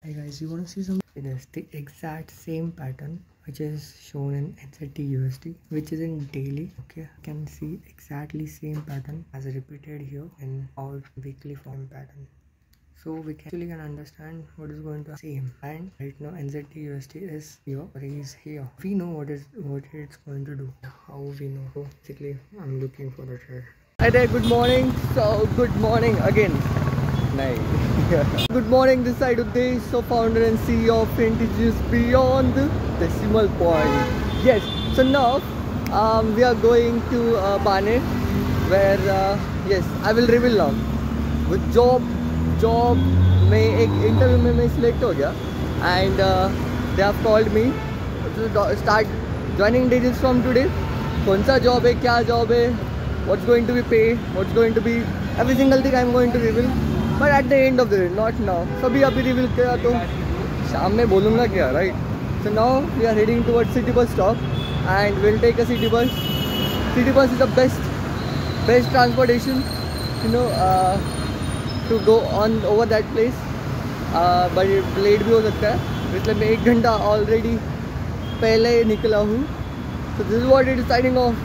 Hey guys, you want to see some? It is the exact same pattern which is shown in NZT USD, which is in daily. Okay, you can see exactly same pattern as repeated here in our weekly form pattern. So we can understand what is going to same. And right now NZT USD is here, or is here. We know what it's going to do. How we know? So basically, I'm looking for the trade. Hi there, good morning. So good morning again. Nice. Good morning, this side of this, so founder and CEO of Vintages Beyond the Decimal Point. Yes, so now we are going to Bane, where yes, I will reveal now. With job में एक interview में मैं select हो गया, and they have called me to start joining Digits from today. कौन सा job है, क्या जॉब है, what's going to be pay, what's going to be every single thing I'm going to reveal. But at the end of the day, not now. सभी अभी reveal किया तो शाम में बोलूँगा क्या, right? So now we are heading towards city bus stop and we'll take a city bus. City bus is the best transportation, you know, to go on over that place. But late भी हो सकता है, इसलिए मैं 1 घंटा already पहले निकला हूँ. So this is what it is signing off.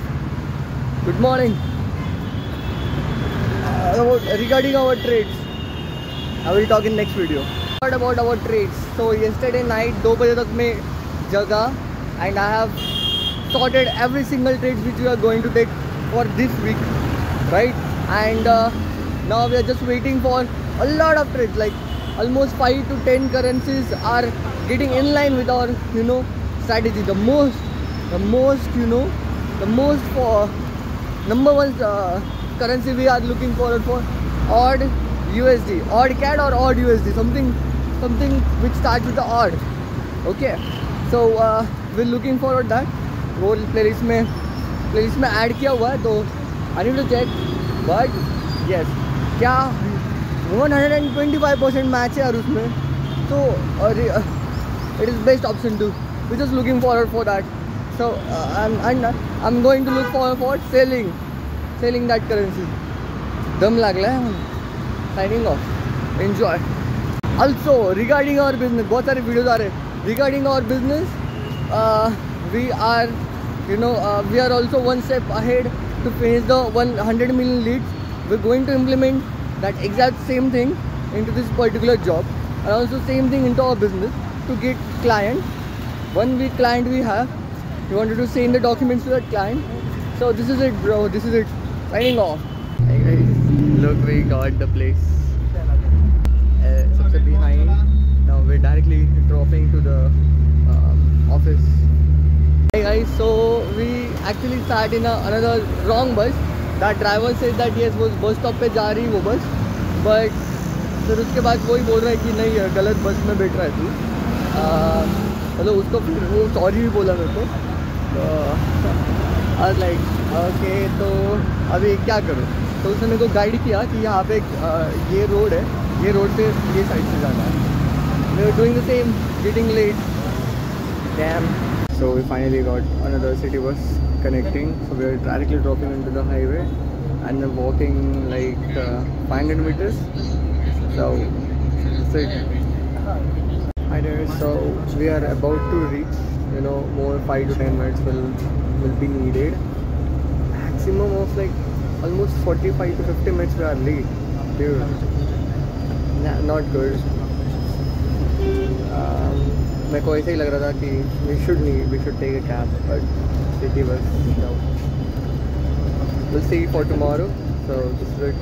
Good morning. Regarding our trades, I will talk in next video. What about our trades? So yesterday night 2 बजे तक मैं जगा and I have sorted every single trade which we are going to take for this week, right? And now we are just waiting for a lot of trades, like almost 5 to 10 currencies are getting in line with our, you know, strategy. The most for number one currency we are looking forward for, odd USD, odd CAD or odd USD, something which starts with the odd. Okay, so we're looking forward that. वो playlist में add किया हुआ है, तो I need to check. But yes, क्या 125% match है यार उसमें, so it is best option too. We're just looking forward for that. So I'm going to look forward for selling that currency. दम लग रहा है. Signing off. Enjoy. Also regarding our business, बहुत सारे वीडियोस आ रहे हैं. Regarding our business, we are, you know, we are also one step ahead to finish the 100 million leads. We're going to implement that exact same thing into this particular job, and also same thing into our business to get client. 1 week client we have. We wanted to send the documents to that client. So this is it, bro. This is it. Signing off. Hey guys, look, we got the place. सबसे behind. Now we're directly dropping to the office. Hey guys, so we actually sat in another wrong bus. That driver said that yes, वो bus stop पे जा रही वो bus, but फिर उसके बाद वही बोल रहा है कि नहीं गलत बस में बैठ रहा है तू. मतलब उसको फिर वो सॉरी भी बोला मेरे को. तो I was like, okay, तो अभी क्या करूँ. तो उसने मेरे को गाइड किया कि यहाँ पे ये रोड है, ये रोड से ये साइड से जाना है. We were doing the same, getting late. Damn. So we finally got another city bus connecting. So we are directly dropping into the highway and then walking like 500 meters. So that's it. Hi there. So we are about to reach. You know, more 5 to 10 minutes will be needed. Maximum of like almost 45 to 50 minutes we are late. Dude, not good. मेरे को ऐसे ही लग रहा था कि we should take a cab, but city bus. No. We'll see for tomorrow. So this is it.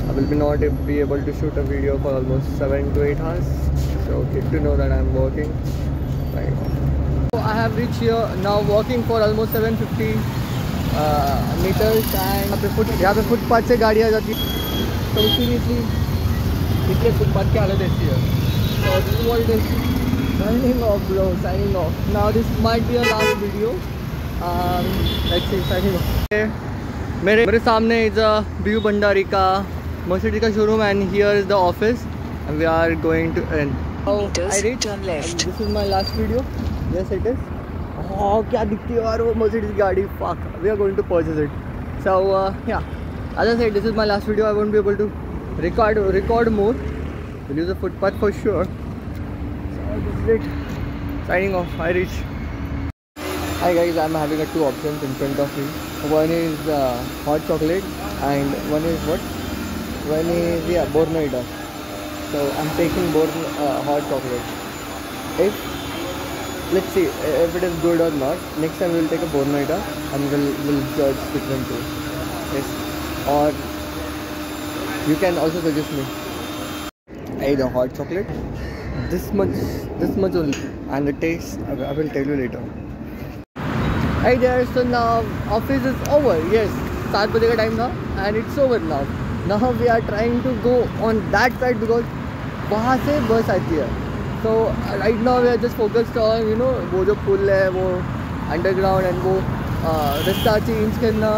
I will not be able to shoot a video for almost 7 to 8 hours. So get to know that I'm working. Right. So I have reached here now, walking for almost 750 meters, and यहाँ पे footpath से गाड़ियाँ जाती है. So seriously, इसलिए footpath की हालत ऐसी है. So this is what it is. Signing off, bro. Signing off. Now this might be a last video. Let's see. Signing off. मेरे सामने is a View Bhandari का Mercedes का showroom, and here is the office, and we are going to end. Oh, I reached. Turn left. This is my last video. Yes, it is. Oh, क्या दिखती है यार वो Mercedes की गाड़ी. Fuck. We are going to purchase it. So yeah, as I said, this is my last video. I won't be able to record more. We'll use the footpath for sure. is it. Signing off. I reach. Hi guys, I'm having two options in front of me. One is hot chocolate and one is what? One is Bornoida. So I'm taking hot chocolate. Let's see if it is good or not. Next time we'll take a Bornoida and we'll judge between two. Yes. Or you can also suggest me. Either hot chocolate, this much only, and the taste I will tell you later. Hi there, so now office is over. Yes, 7 baje ka time tha and it's over now. Now we are trying to go on that side because वहाँ से bus आती है. So right now we are just focused on वो जो पुल है वो underground and वो रास्ता change करना.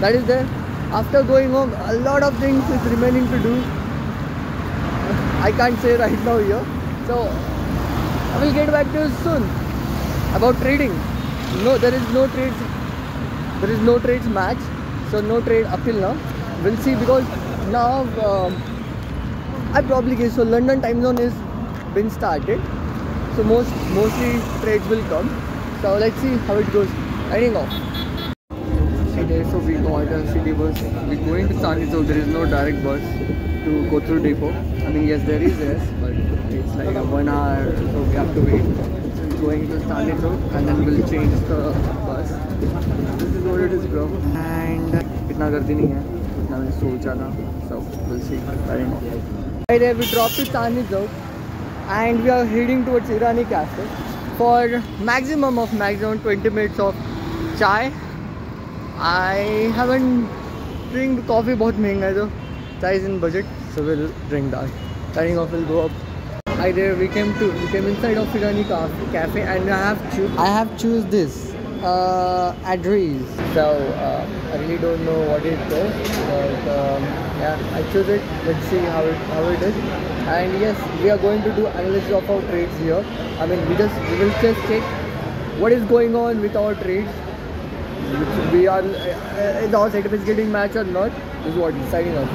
That is there. After going home, a lot of things is remaining to do. I can't say right now here. So I will get back to you soon about trading. No, there is no trades. There is no trades match. So no trade up till now. We'll see because now I probably guess so. London time zone is been started. So mostly trades will come. So let's see how it goes. Signing off. Okay, so we got a city bus. We're going to Sani, so there is no direct bus to go through depot. I mean, yes, there is, yes, but it's like a 1 hour, so we have to wait. So we're going to Sani and then we'll change the bus. This is what it is, bro. And itna gardi nahi hai, itna maine socha na. So we'll see. Right there, we dropped to Sani and we are heading towards Irani Cafe for maximum 20 minutes of chai. I haven't drink coffee, बहुत महंगा है तो chai is in budget, so we'll drink that. Signing off, will go up. Hi there, we came inside of Irani Cafe and I have choose this address. So I really don't know what it is, but yeah, I chose it. Let's see how it is. And yes, we are going to do analysis of our trades here. I mean, we will just check what is going on with our trades. We are is our setup is getting matched or not. This is what signing off.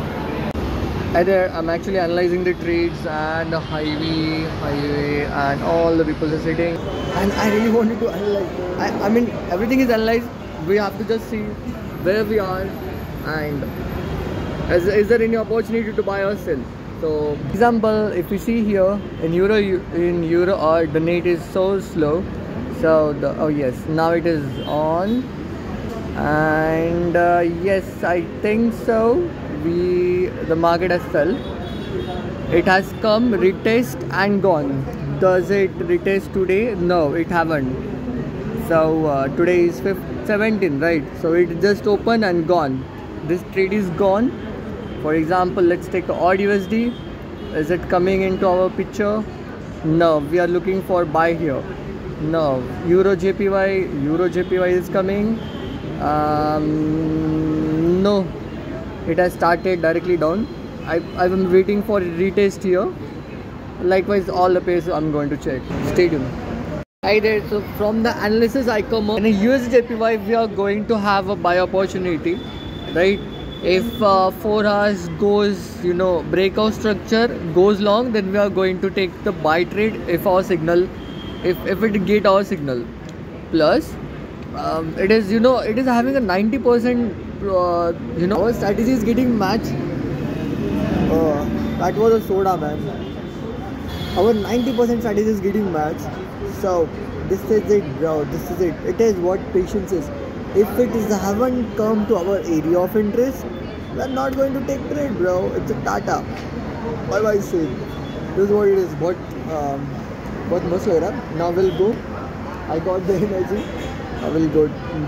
Either I'm actually analyzing the trades and the highway and all the people are sitting, and I really wanted to analyze. I mean everything is analyzed. We have to just see where we are and is there any opportunity to buy or sell. So example, if we see here in euro the net is so slow. So oh yes, now it is on. And yes, I think so. The market has fell. It has come, retest and gone. Does it retest today? No, it haven't. So today is 17, right? So it just opened and gone. This trade is gone. For example, let's take the odd USD. Is it coming into our picture? No, we are looking for buy here. No, Euro JPY is coming. No, it has started directly down. I'm waiting for retest here. Likewise, all the pairs I'm going to check. Stay tuned. Hi there. So from the analysis I come up in a USJPY, we are going to have a buy opportunity, right? If 4 hours goes, breakout structure goes long, then we are going to take the buy trade if our signal, if it get our signal. Plus it is it is having a 90% our strategy is getting matched. That was a soda, man. Our 90% strategy is getting matched. So this is it, bro. This is it. It is what patience is. If it is haven't come to our area of interest, we are not going to take trade, bro. It's a Tata. What I say? This is what it is. What must now we'll go. I got the energy. I will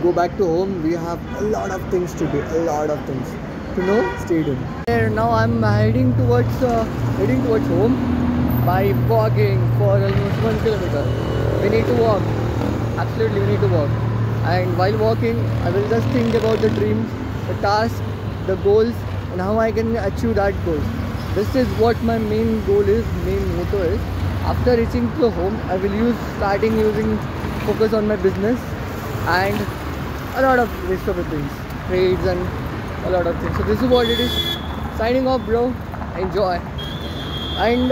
go back to home. We have a lot of things to do, a lot of things to know. Stay tuned. Now I'm heading towards home by walking for almost 1 kilometer. We need to walk. Absolutely, we need to walk. And while walking, I will just think about the dreams, the tasks, the goals, and how I can achieve that goal. This is what my main goal is, main motto is. After reaching to home, I will starting using focus on my business and a lot of rest of the things, trades and a lot of things. So this is what it is. Signing off, bro. Enjoy. And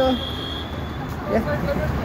yeah.